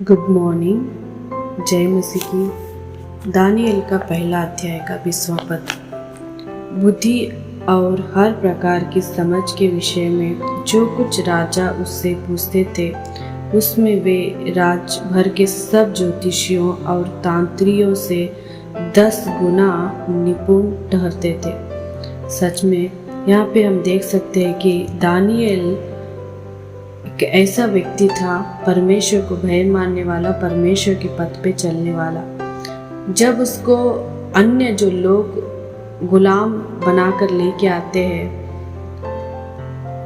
Good morning. जय मसीह की। Daniel का पहला अध्याय का 20वां पद। बुद्धि और हर प्रकार की समझ के विषय में जो कुछ राजा उससे पूछते थे उसमें वे राज भर के सब ज्योतिषियों और तांत्रियों से 10 गुना निपुण ठहरते थे। सच में यहाँ पे हम देख सकते हैं कि दानिएल एक ऐसा व्यक्ति था, परमेश्वर को भय मानने वाला, परमेश्वर के पथ पे चलने वाला। जब उसको अन्य जो लोग गुलाम बनाकर लेके आते हैं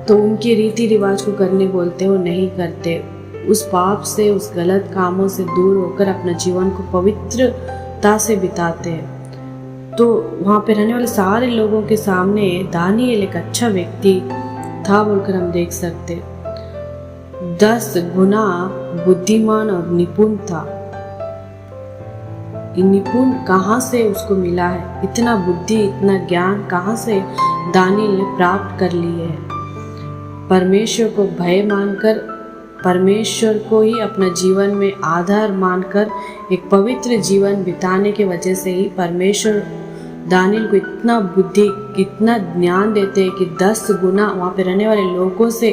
तो उनके रीति रिवाज को करने बोलते, वो नहीं करते। उस पाप से, उस गलत कामों से दूर होकर अपना जीवन को पवित्रता से बिताते हैं। तो वहाँ पे रहने वाले सारे लोगों के सामने दानिएल एक अच्छा व्यक्ति था बोलकर हम देख सकते। 10 गुना बुद्धिमान और निपुण था। निपुण कहाँ से उसको मिला है? इतना बुद्धि, इतना ज्ञान कहाँ से दानिएल ने प्राप्त कर लिए है? परमेश्वर को भय मानकर, परमेश्वर को ही अपना जीवन में आधार मानकर एक पवित्र जीवन बिताने के वजह से ही परमेश्वर दानिएल को इतना बुद्धि, इतना ज्ञान देते हैं कि 10 गुना वहाँ पे रहने वाले लोगों से,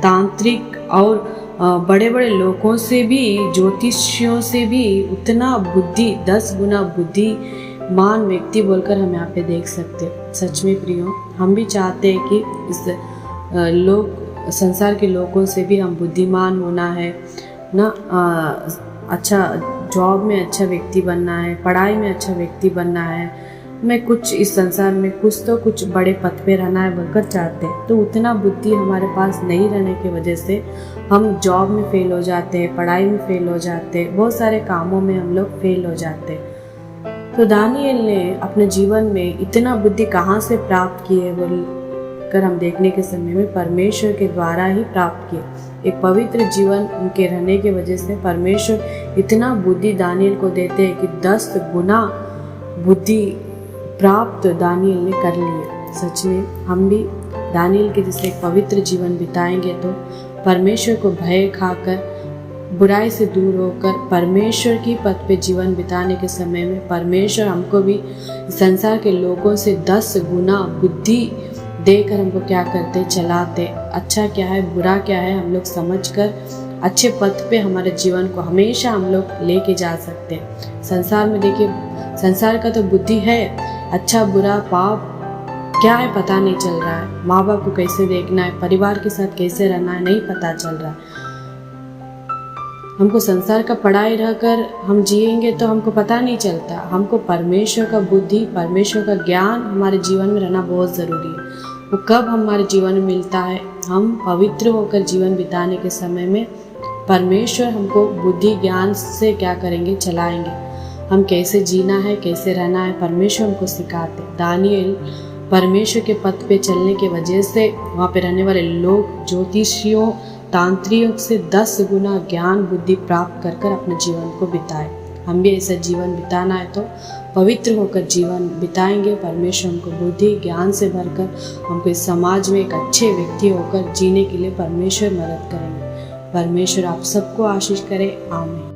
तांत्रिक और बड़े बड़े लोगों से भी, ज्योतिषियों से भी उतना बुद्धि, 10 गुना बुद्धिमान व्यक्ति बोलकर हम यहाँ पे देख सकते हैं। सच में प्रियो, हम भी चाहते हैं कि इस संसार के लोगों से भी हम बुद्धिमान होना है ना, अच्छा जॉब में अच्छा व्यक्ति बनना है, पढ़ाई में अच्छा व्यक्ति बनना है, मैं कुछ इस संसार में कुछ बड़े पद पे रहना है बोलकर चाहते हैं। तो उतना बुद्धि हमारे पास नहीं रहने की वजह से हम जॉब में फेल हो जाते हैं, पढ़ाई में फेल हो जाते हैं, बहुत सारे कामों में हम लोग फेल हो जाते हैं। तो दानिएल ने अपने जीवन में इतना बुद्धि कहाँ से प्राप्त की है बोलकर हम देखने के समय में परमेश्वर के द्वारा ही प्राप्त किए। एक पवित्र जीवन उनके रहने की वजह से परमेश्वर इतना बुद्धि दानिएल को देते हैं कि 10 गुना बुद्धि प्राप्त दानिएल ने कर लिए। सच में हम भी दानिएल के जैसे एक पवित्र जीवन बिताएंगे तो परमेश्वर को भय खाकर, बुराई से दूर होकर परमेश्वर की पथ पे जीवन बिताने के समय में परमेश्वर हमको भी संसार के लोगों से 10 गुना बुद्धि देकर हमको क्या करते, चलाते। अच्छा क्या है, बुरा क्या है, हम लोग समझकर अच्छे पथ पे हमारे जीवन को हमेशा हम लोग लेके जा सकते हैं। संसार में देखिए, संसार का तो बुद्धि है, अच्छा बुरा पाप क्या है पता नहीं चल रहा है, माँ बाप को कैसे देखना है, परिवार के साथ कैसे रहना है नहीं पता चल रहा है। हमको संसार का पढ़ाई रहकर हम जिएंगे तो हमको पता नहीं चलता। हमको परमेश्वर का बुद्धि, परमेश्वर का ज्ञान हमारे जीवन में रहना बहुत ज़रूरी है। वो कब हमारे जीवन में मिलता है? हम पवित्र होकर जीवन बिताने के समय में परमेश्वर हमको बुद्धि ज्ञान से क्या करेंगे, चलाएंगे। हम कैसे जीना है, कैसे रहना है, परमेश्वर हमको सिखाते। दानिएल परमेश्वर के पथ पे चलने के वजह से वहाँ पे रहने वाले लोग ज्योतिषियों, तांत्रियों से 10 गुना ज्ञान बुद्धि प्राप्त कर कर अपने जीवन को बिताए। हम भी ऐसा जीवन बिताना है तो पवित्र होकर जीवन बिताएंगे। परमेश्वर हमको बुद्धि ज्ञान से भरकर हमको इस समाज में एक अच्छे व्यक्ति होकर जीने के लिए परमेश्वर मदद करेंगे। परमेश्वर आप सबको आशीष करे। आमीन।